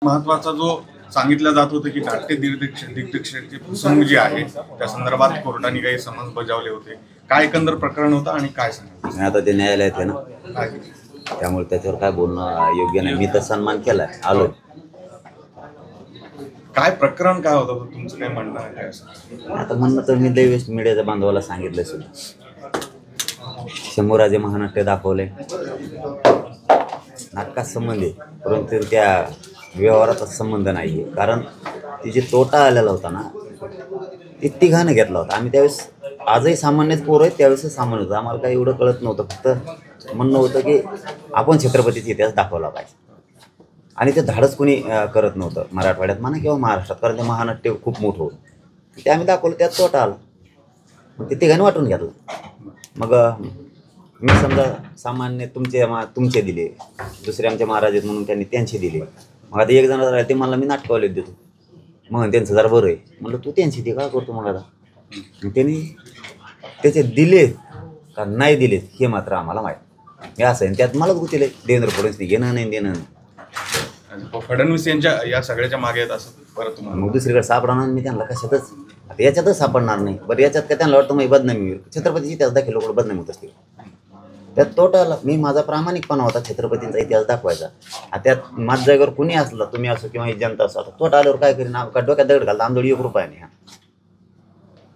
महत्वाचा जो सांगितलं जात होतं की नाट्य दिग्दर्शकाची फसवणूक जी आहे त्या संदर्भात कोर्टाने काही समन्स बजावले होते. काय एकंदर प्रकरण होतं आणि काय सांगितलं? आता ते न्यायालयात आहे ना, त्यामुळे त्याच्यावर काय बोलणं योग्य नाही. मी तर सन्मान केलाय, आलो. काय प्रकरण काय होतं तुमचं, काय म्हणणं आहे काय असं? आता म्हणणं तर मी दैवेस्ट मीडियाच्या बांधवाला सांगितलंय सुद्धा. शंभूराजे महानाट्य दाखवले, नाटकात संबंध आहे, परंतु त्या व्यवहाराचा संबंध नाही आहे. कारण तिचे तोटा आलेला होता ना, ते तिघानं घेतला होता. आम्ही त्यावेळेस, आजही सामान्यच पोरं आहेत, त्यावेळेस सामान्य होतं. आम्हाला काही एवढं कळत नव्हतं. फक्त म्हणणं होतं की आपण छत्रपतीचा इतिहास दाखवला पाहिजे. आणि ते धाडस कोणी करत नव्हतं मराठवाड्यात म्हणा किंवा महाराष्ट्रात, कारण ते महानाट्य खूप मोठं होतं. ते आम्ही दाखवलं, त्यात तोटा आला. मग ते तिघांनी वाटून घेतलं. मग मी समजा सामान्य तुमचे दिले, दुसरे आमचे महाराज आहेत म्हणून त्यांनी त्यांचे दिले. मग आता एक जण राहिले, ते मला मी नाटकावले देतो, मग त्यांचं जरा बरं आहे म्हटलं, तू त्यांची दे, काय करतो मग आता. त्यांनी त्याचे दिले का नाही दिलेत हे मात्र आम्हाला माहीत. हे असं आहे, त्यात मलाच गुतीले देवेंद्र फडणवीस घेणं नाही देणं नाही. फडणवीस यांच्या या सगळ्याच्या मागे येत असं परत तुम्हाला मग दुसरीकडे सापडणार मी त्यांना कशातच. आता याच्यातच सापडणार नाही. बरं याच्यात काय त्यांना वाटतं मग बदनामी होईल. छत्रपतीची इतिहास दाखल लोक बदनामी होत असते. त्यात तोटाला मी माझा प्रामाणिकपणा होता छत्रपतींचा इतिहास दाखवायचा. त्यात माझ्या जागेवर कुणी असलं, तुम्ही असो किंवा ही जनता असो, आता तोटा आल्यावर काय करीन, का डोक्यात दगड घालता आमच्याकडे 1 रुपया नाही.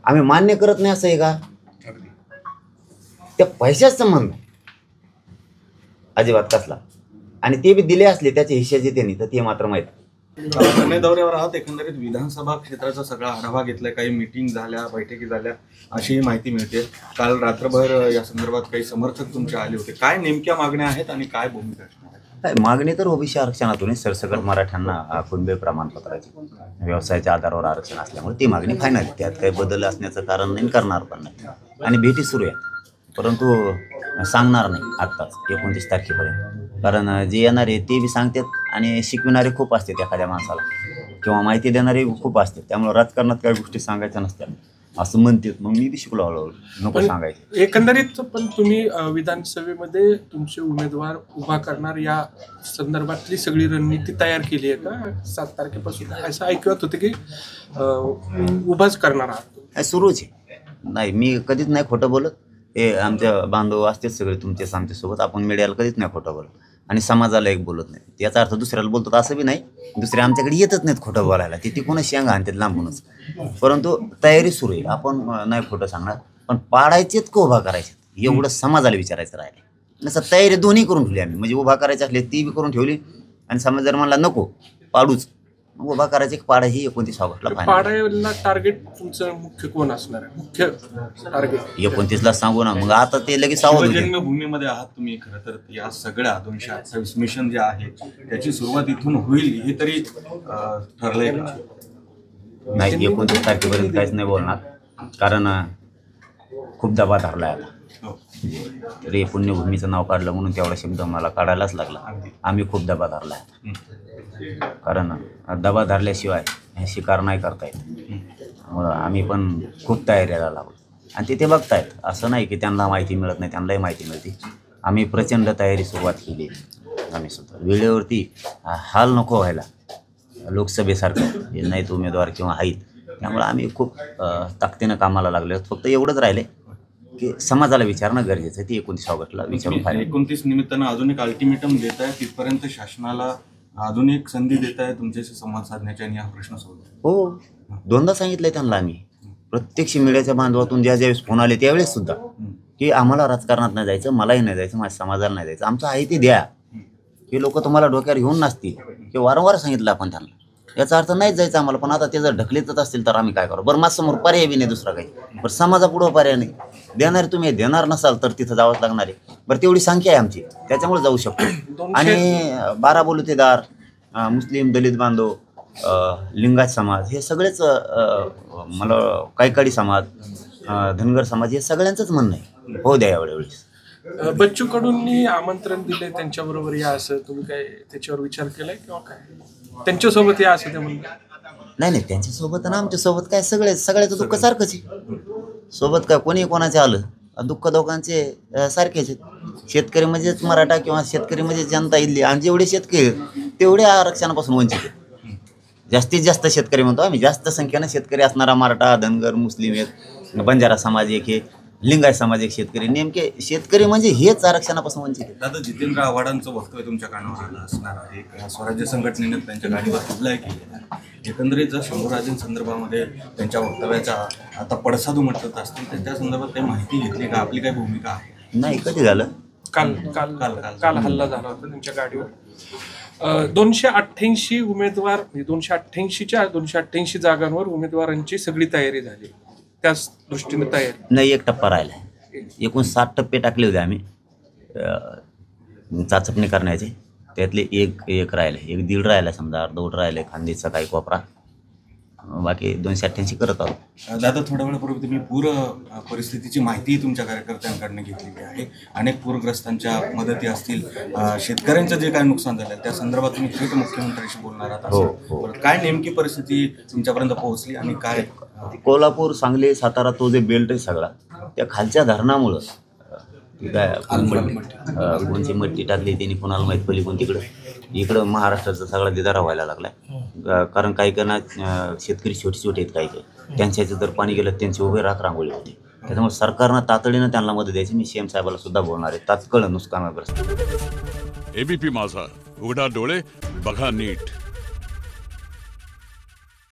आम्ही मान्य करत नाही असं आहे का? त्या पैशाच संबंध अजिबात कसला. आणि ते बी दिले असले त्याचे हिश्श्याचे त्यांनी, तर ते मात्र माहीत. पुणे दौऱ्यावर आहात, एकंदरीत विधानसभा क्षेत्राचा सगळा आढावा घेतलाय, काही मीटिंग झाल्या, बैठकी झाल्या अशी माहिती मिळते. काल रात्रभर या संदर्भात काही समर्थक तुमचे आले होते. काय नेमक्या मागण्या आहेत आणि काय भूमिका असणार आहे? मागणी तर ओबीसी आरक्षणातून सरसकट मराठ्यांना कुणबी प्रमाणपत्राची व्यवसायाच्या आधारावर आरक्षण असल्यामुळे ती मागणी फायनल आहे. त्यात काही बदल असण्याचं कारण नाही, करणार पण नाही. आणि भेटी सुरू आहे, परंतु सांगणार नाही आत्ताच 29 तारखेपर्यंत. कारण जे येणारे ते बी सांगतात आणि शिकविणारे खूप असतात एखाद्या माणसाला, किंवा माहिती देणारे खूप असतात. त्यामुळे राजकारणात काही गोष्टी सांगायच्या नसतात असं म्हणतात. मग मी बी शिकलो हळूहळू, नको सांगायचे. एकंदरीत पण तुम्ही विधानसभेमध्ये तुमचे उमेदवार उभा करणार या संदर्भातली सगळी रणनीती तयार केली आहे का? 7 तारखेपासून असं ऐकत होते की उभाच करणार आहात. सुरूच आहे. नाही, मी कधीच नाही खोटं बोलत. हे आमच्या बांधव असतेच सगळे तुमचेच आमच्यासोबत. आपण मीडियाला कधीच नाही खोटं बोलत आणि समाजाला एक बोलत नाही. याचा अर्थ दुसऱ्याला बोलतो असं बी नाही. दुसरे आमच्याकडे येतच नाहीत खोटं बोलायला, ते तिकूनच शेंगा आणतात लांबूनच. परंतु तयारी सुरू आहे. आपण नाही खोटं सांगणार, पण पाडायचेत का उभा करायचे एवढं समाजाला विचारायचं राहिले. नसं तयारी दोन्ही करून ठेवली आम्ही. म्हणजे उभा करायचे असले ती बी करून ठेवली, आणि समाज जर म्हणला नको पाडूच, मग उभा करायचे पाडा ही 29 ऑगस्टला पाडायला टार्गेट तुमचं मुख्य कोण असणार आहे? मुख्य टार्गेट 29ला सांगू ना. मग आता ते लगेच सावध जन्मभूमीमध्ये आहात तुम्ही. खरं तर या सगळ्या 228 मिशन जे आहे त्याची सुरुवात इथून होईल हे तरी ठरलंय का? नाही, 29 तारखेपर्यंत काहीच नाही बोलणार, कारण खूप दबा धरलाय आता. तरी पुण्यभूमीचं नाव काढलं म्हणून तेवढा शब्द मला काढायलाच लागला. आम्ही खूप दबा धरलाय, कारण दबा धरल्याशिवाय हे शिकार नाही करता येत. आम्ही पण खूप तयारीला लागलो, आणि ते बघतायत. असं नाही की त्यांना माहिती मिळत नाही, त्यांनाही माहिती मिळते. आम्ही प्रचंड तयारी सुरुवात केली. आम्ही सुद्धा वेळेवरती हाल नको व्हायला लोकसभेसारखं हे नाहीत उमेदवार किंवा आहेत. त्यामुळे आम्ही खूप ताकदीनं कामाला लागलो. फक्त एवढंच राहिले की समाजाला विचारणं गरजेचं आहे. ती 29 ऑगस्टला विचारून पाहिजे. 29 निमित्तानं अजून एक अल्टिमेटम देत आहे, तिथपर्यंत शासनाला अजून एक संधी देत आहे तुमच्याशी संवाद साधण्याची आणि हा प्रश्न सोडतो. हो, 2दा सांगितलंय त्यांना आम्ही. प्रत्यक्ष मीडियाच्या बांधवातून ज्यावेळेस फोन आले त्यावेळेस सुद्धा की आम्हाला राजकारणात नाही जायचं, मलाही नाही जायचं, माझ्या समाजाला नाही जायचं, आमचं आहे ते द्या. हे लोक तुम्हाला डोक्यावर घेऊन नसतील हे वारंवार सांगितलं आपण त्यांना. याचा अर्थ नाहीच जायचं आम्हाला. पण आता ते जर ढकलीतच असतील तर आम्ही काय करू? बरं, माझ्यासमोर पर्याय बी नाही दुसरा काही. बरं, समाजापुढं पर्याय नाही. देणार तुम्ही देणार नसाल तर तिथं जावंच लागणार आहे. बरं, तेवढी संख्या आहे आमची, त्याच्यामुळे जाऊ शकतो. आणि 12 बलुतेदार, मुस्लिम, दलित बांधव, लिंगायत समाज, हे सगळेच, मला कायकाडी समाज, धनगर समाज, हे सगळ्यांचंच म्हणणं आहे हो द्या यावेळेस. बच्चू कडूंनी आमंत्रण दिले त्यांच्याबरोबर या, असं तुम्ही काय त्याच्यावर विचार केलाय किंवा काय? त्यांच्यासोबत या असं ते म्हणलं? नाही, त्यांच्यासोबत ना आमच्यासोबत काय सगळ्याचं दुःख सारखंच आहे. सोबत काय कोणी कोणाचे आलं, दुःख दोघांचे सारखेच आहेत. शेतकरी म्हणजेच मराठा किंवा शेतकरी म्हणजे जनता इथली, आणि जेवढे शेतकरी तेवढ्या आरक्षणापासून वंचित आहे. जास्तीत जास्त शेतकरी म्हणतो आम्ही, जास्त संख्येनं शेतकरी असणारा मराठा, धनगर, मुस्लिम एक, बंजारा समाज एक, हे लिंगायत समाज एक शेतकरी, नेमके शेतकरी म्हणजे हेच आरक्षणापासून वंचित आहे. दादा, जितेंद्र आव्हाडांचं वक्तव्य तुमच्या कानावर आलं असणार आहे. स्वराज्य संघटनेने त्यांच्या गाडीवर हल्ला केलेला आहे. एकंदरीत जर शंभूराजेंसंदर्भामध्ये त्यांच्या वक्तव्याचा आता पडसाद उमटत असतील तर त्या संदर्भात काही माहिती घेतली का? आपली काही भूमिका आहे? नाही, कधी झालं? काल हल्ला झाला होता त्यांच्या गाडीवर. 288 उमेदवार, 288च्या 288 जागांवर उमेदवारांची सगळी तयारी झाली, त्याच दृष्टीने तयारी नाही. एक टप्पा राहिला. एकूण 7 टप्पे टाकले होते आम्ही चाचपणी करण्याचे. त्यातले एक राहिले, 1-1.5 राहिला, समजा अर्धवट राहिले, खांदीचा काही कोपरा, बाकी 288 करत आहोत. दादा, थोड्या वेळापूर्वी तुम्ही पूर परिस्थितीची माहिती तुमच्या कार्यकर्त्यांकडनं घेतलेली आहे. अनेक पूरग्रस्तांच्या मदती असतील, शेतकऱ्यांचं जे काय नुकसान झालं त्या संदर्भात तुम्ही थेट मुख्यमंत्र्यांशी बोलणार आहात. हो. काय नेमकी परिस्थिती तुमच्यापर्यंत पोहोचली आणि काय? कोल्हापूर, सांगली, सातारा तो जे बेल्ट आहे सगळा, त्या खालच्या धरणामुळं काय कोणची मट्टी टाकली त्यांनी कोणाला माहीत पडली, इकडं महाराष्ट्राचा सगळा दिदारा व्हायला लागलाय. कारण काही शेतकरी छोटे आहेत, काही त्यांच्या जर पाणी गेलं त्यांचे उभे रांगोळी होते. त्याच्यामुळे सरकारनं तातडीनं त्यांना मदत द्यायची. मी सीएम साहेबाला सुद्धा बोलणार आहे तात्काळ नुकसानग्रस्त. एबीपी माझा, उघडा डोळे बघा नीट.